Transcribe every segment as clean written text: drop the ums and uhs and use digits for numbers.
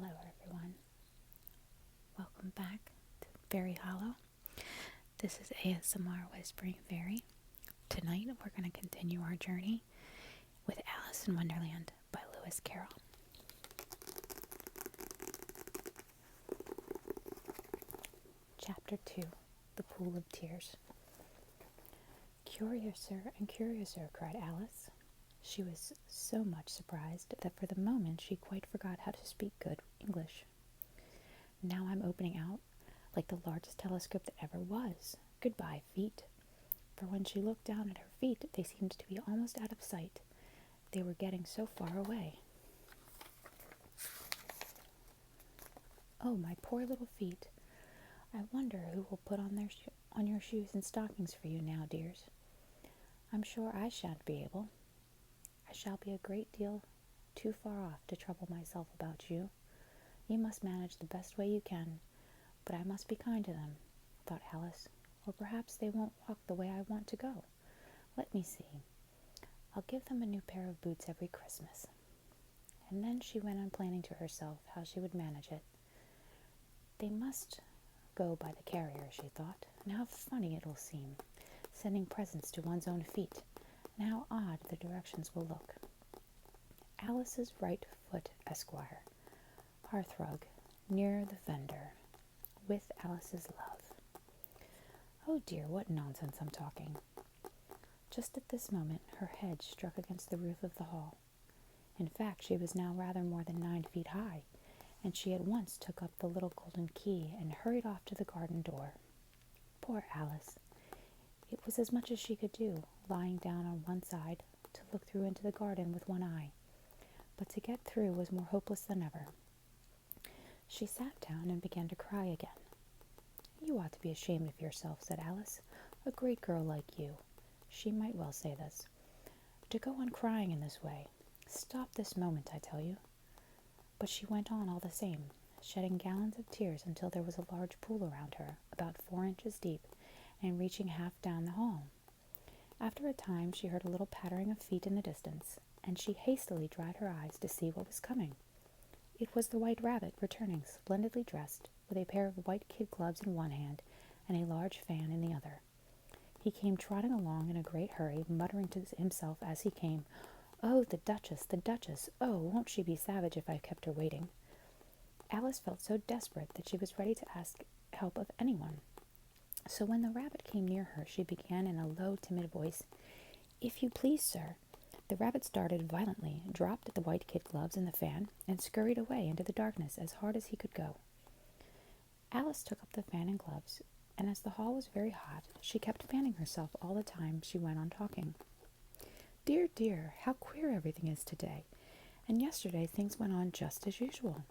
Hello, everyone. Welcome back to Fairy Hollow. This is ASMR Whispering Fairy. Tonight, we're going to continue our journey with Alice in Wonderland by Lewis Carroll. Chapter 2, The Pool of Tears. Curiouser and curiouser, cried Alice. She was so much surprised that for the moment she quite forgot how to speak good English. Now I'm opening out like the largest telescope that ever was. Goodbye, feet. For when she looked down at her feet, they seemed to be almost out of sight. They were getting so far away. Oh, my poor little feet. I wonder who will put on your shoes and stockings for you now, dears. I'm sure I shan't be able. I shall be a great deal too far off to trouble myself about you. You must manage the best way you can, but I must be kind to them, thought Alice, or perhaps they won't walk the way I want to go. Let me see. I'll give them a new pair of boots every Christmas. And then she went on planning to herself how she would manage it. They must go by the carrier, she thought, and how funny it'll seem, sending presents to one's own feet, and how odd the directions will look. Alice's right foot, Esquire. Hearthrug, near the fender, with Alice's love. Oh dear, what nonsense I'm talking. Just at this moment, her head struck against the roof of the hall. In fact, she was now rather more than 9 feet high, and she at once took up the little golden key and hurried off to the garden door. Poor Alice! It was as much as she could do, lying down on one side, to look through into the garden with one eye. But to get through was more hopeless than ever. She sat down and began to cry again. You ought to be ashamed of yourself, said Alice. A great girl like you, she might well say this, to go on crying in this way. Stop this moment, I tell you. But she went on all the same, shedding gallons of tears until there was a large pool around her, about 4 inches deep, and reaching half down the hall. After a time she heard a little pattering of feet in the distance, and she hastily dried her eyes to see what was coming. It was the White Rabbit returning, splendidly dressed, with a pair of white kid gloves in one hand and a large fan in the other. He came trotting along in a great hurry, muttering to himself as he came, Oh, the Duchess, the Duchess! Oh, won't she be savage if I've kept her waiting? Alice felt so desperate that she was ready to ask help of anyone. So when the rabbit came near her, she began in a low, timid voice, If you please, sir. The rabbit started violently, dropped the white kid gloves and the fan, and scurried away into the darkness as hard as he could go. Alice took up the fan and gloves, and as the hall was very hot, she kept fanning herself all the time she went on talking. Dear, dear, how queer everything is today, and yesterday things went on just as usual.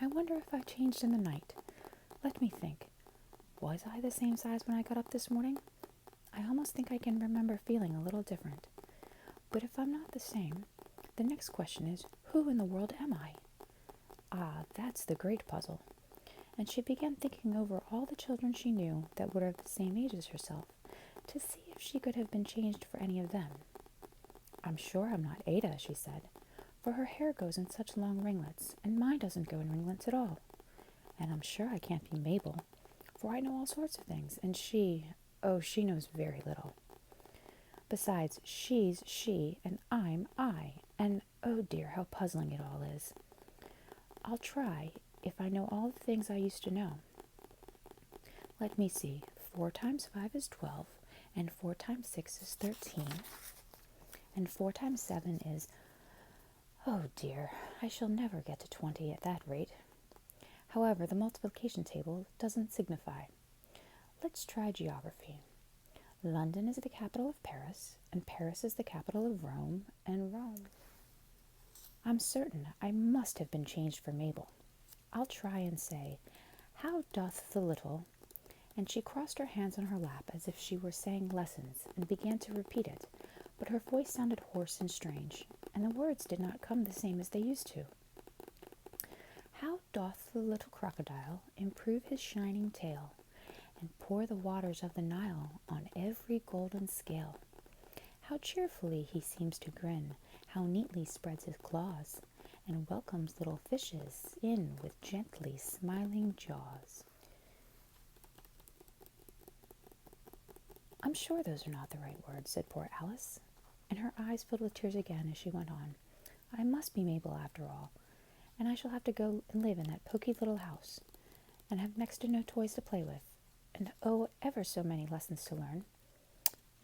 I wonder if I've changed in the night. Let me think. Was I the same size when I got up this morning? I almost think I can remember feeling a little different. But if I'm not the same, the next question is, who in the world am I? Ah, that's the great puzzle. And she began thinking over all the children she knew that were of the same age as herself, to see if she could have been changed for any of them. I'm sure I'm not Ada, she said, for her hair goes in such long ringlets, and mine doesn't go in ringlets at all. And I'm sure I can't be Mabel, for I know all sorts of things, and she knows very little. Besides, she's she, and I'm I, and oh dear, how puzzling it all is. I'll try, if I know all the things I used to know. Let me see, 4 times 5 is 12, and 4 times 6 is 13, and 4 times 7 is, oh dear, I shall never get to 20 at that rate. However, the multiplication table doesn't signify. Let's try geography. London is the capital of Paris, and Paris is the capital of Rome, and Rome. I'm certain I must have been changed for Mabel. I'll try and say, How doth the little... And she crossed her hands on her lap as if she were saying lessons, and began to repeat it, but her voice sounded hoarse and strange, and the words did not come the same as they used to. How doth the little crocodile improve his shining tail, and pour the waters of the Nile on every golden scale? How cheerfully he seems to grin, how neatly spreads his claws, and welcomes little fishes in with gently smiling jaws. I'm sure those are not the right words, said poor Alice, and her eyes filled with tears again as she went on. I must be Mabel after all, and I shall have to go and live in that poky little house, and have next to no toys to play with, and oh, ever so many lessons to learn.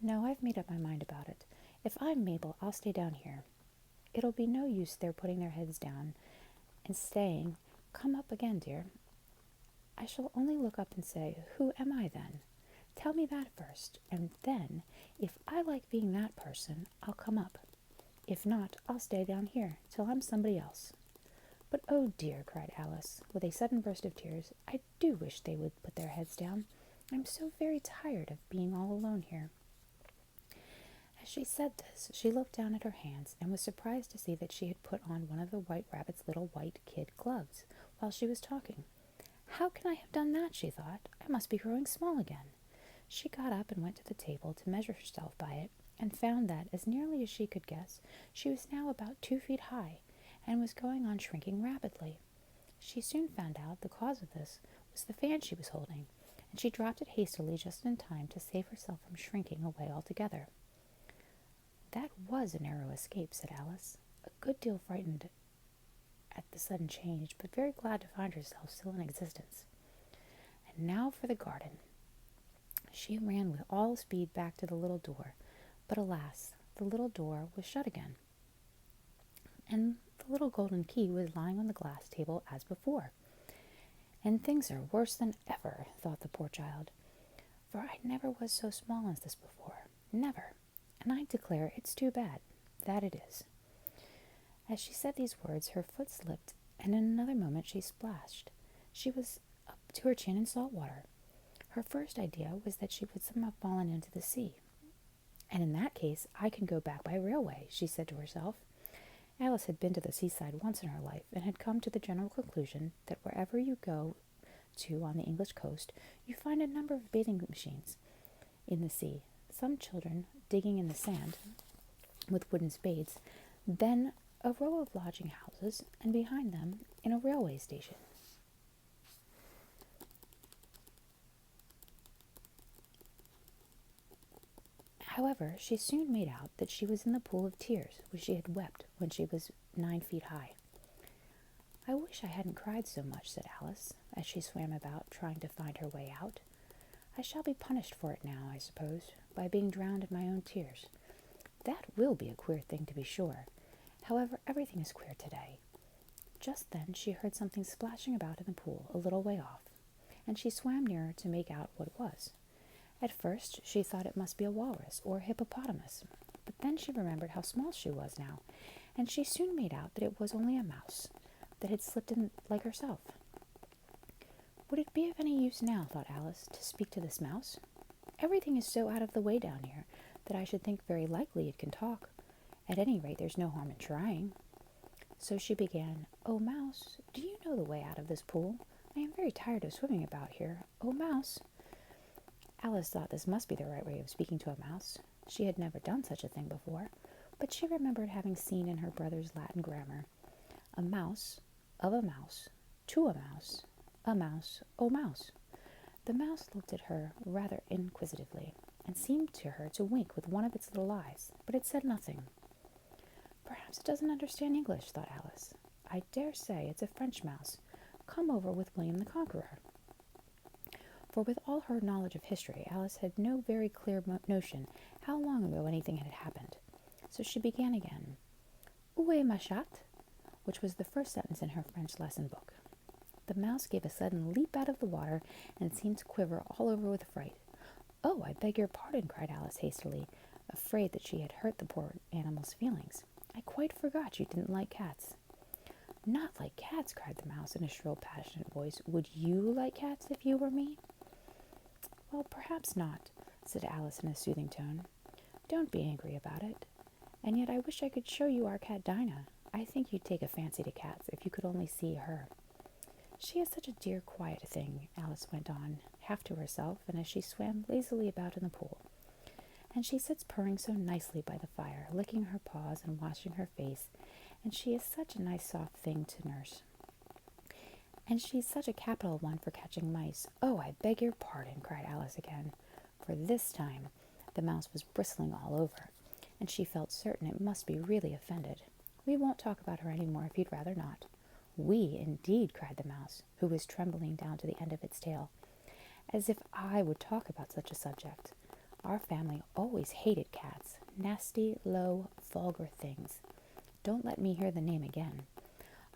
No, I've made up my mind about it. If I'm Mabel, I'll stay down here. It'll be no use their putting their heads down and saying, Come up again, dear. I shall only look up and say, Who am I then? Tell me that first, and then, if I like being that person, I'll come up. If not, I'll stay down here till I'm somebody else. But oh dear, cried Alice, with a sudden burst of tears, I do wish they would put their heads down. I'm so very tired of being all alone here. As she said this, she looked down at her hands and was surprised to see that she had put on one of the White Rabbit's little white kid gloves while she was talking. How can I have done that, she thought. I must be growing small again. She got up and went to the table to measure herself by it, and found that, as nearly as she could guess, she was now about 2 feet high, and was going on shrinking rapidly. She soon found out the cause of this was the fan she was holding, and she dropped it hastily just in time to save herself from shrinking away altogether. That was a narrow escape, said Alice, a good deal frightened at the sudden change, but very glad to find herself still in existence. And now for the garden. She ran with all speed back to the little door, but alas, the little door was shut again, and the little golden key was lying on the glass table as before. And things are worse than ever, thought the poor child, for I never was so small as this before, never, and I declare it's too bad, that it is. As she said these words, her foot slipped, and in another moment she splashed. She was up to her chin in salt water. Her first idea was that she would somehow fallen into the sea. And in that case, I can go back by railway, she said to herself. Alice had been to the seaside once in her life, and had come to the general conclusion that wherever you go to on the English coast, you find a number of bathing machines in the sea, some children digging in the sand with wooden spades, then a row of lodging houses, and behind them in a railway station. However, she soon made out that she was in the pool of tears which she had wept when she was 9 feet high. I wish I hadn't cried so much, said Alice, as she swam about, trying to find her way out. I shall be punished for it now, I suppose, by being drowned in my own tears. That will be a queer thing, to be sure. However, everything is queer today. Just then she heard something splashing about in the pool a little way off, and she swam nearer to make out what it was. At first she thought it must be a walrus or a hippopotamus, but then she remembered how small she was now, and she soon made out that it was only a mouse that had slipped in like herself. Would it be of any use now, thought Alice, to speak to this mouse? Everything is so out of the way down here that I should think very likely it can talk. At any rate, there's no harm in trying. So she began, Oh, mouse, do you know the way out of this pool? I am very tired of swimming about here. Oh, mouse. Alice thought this must be the right way of speaking to a mouse. She had never done such a thing before, but she remembered having seen in her brother's Latin grammar, a mouse, of a mouse, to a mouse, oh mouse. The mouse looked at her rather inquisitively, and seemed to her to wink with one of its little eyes, but it said nothing. Perhaps it doesn't understand English, thought Alice. I dare say it's a French mouse, come over with William the Conqueror. For with all her knowledge of history, Alice had no very clear notion how long ago anything had happened. So she began again, Où est ma chatte? Which was the first sentence in her French lesson book. The mouse gave a sudden leap out of the water and seemed to quiver all over with fright. Oh, I beg your pardon, cried Alice hastily, afraid that she had hurt the poor animal's feelings. I quite forgot you didn't like cats. Not like cats, cried the mouse in a shrill, passionate voice. Would you like cats if you were me? Well, perhaps not, said Alice in a soothing tone. Don't be angry about it. And yet I wish I could show you our cat Dinah. I think you'd take a fancy to cats if you could only see her. She is such a dear, quiet thing, Alice went on, half to herself, and as she swam lazily about in the pool. And she sits purring so nicely by the fire, licking her paws and washing her face, and she is such a nice soft thing to nurse. And she's such a capital one for catching mice. Oh, I beg your pardon, cried Alice again, for this time the mouse was bristling all over, and she felt certain it must be really offended. We won't talk about her any more if you'd rather not. We, indeed, cried the mouse, who was trembling down to the end of its tail. As if I would talk about such a subject. Our family always hated cats. Nasty, low, vulgar things. Don't let me hear the name again.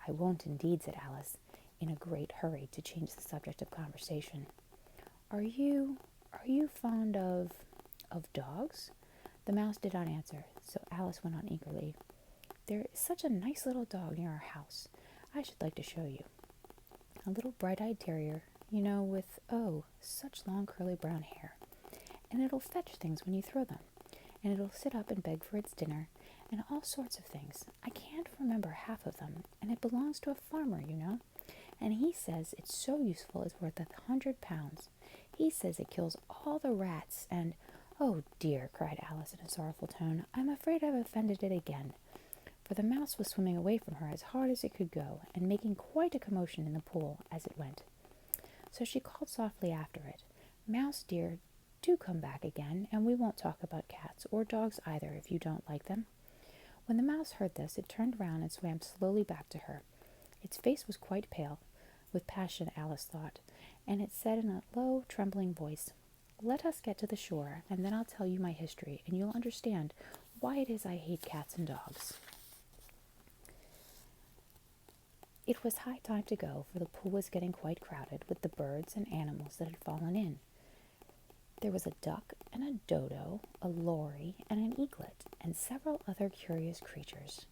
I won't indeed, said Alice, in a great hurry to change the subject of conversation. Are you fond of dogs? The mouse did not answer, so Alice went on eagerly. There is such a nice little dog near our house. I should like to show you. A little bright-eyed terrier, you know, with, oh, such long curly brown hair. And it'll fetch things when you throw them. And it'll sit up and beg for its dinner, and all sorts of things. I can't remember half of them, and it belongs to a farmer, you know. And he says it's so useful it's worth 100 pounds. He says it kills all the rats, and, oh dear, cried Alice in a sorrowful tone, I'm afraid I've offended it again. For the mouse was swimming away from her as hard as it could go, and making quite a commotion in the pool as it went. So she called softly after it, Mouse dear, do come back again, and we won't talk about cats, or dogs either, if you don't like them. When the mouse heard this, it turned round and swam slowly back to her. Its face was quite pale, with passion, Alice thought, and it said in a low, trembling voice, Let us get to the shore, and then I'll tell you my history, and you'll understand why it is I hate cats and dogs. It was high time to go, for the pool was getting quite crowded with the birds and animals that had fallen in. There was a duck and a dodo, a lory and an eaglet, and several other curious creatures.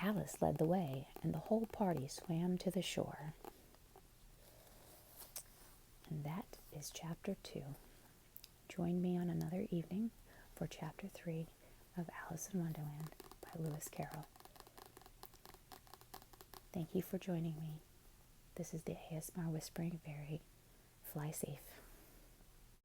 Alice led the way, and the whole party swam to the shore. And that is Chapter 2. Join me on another evening for Chapter 3 of Alice in Wonderland by Lewis Carroll. Thank you for joining me. This is the ASMR Whispering Fairy. Fly safe.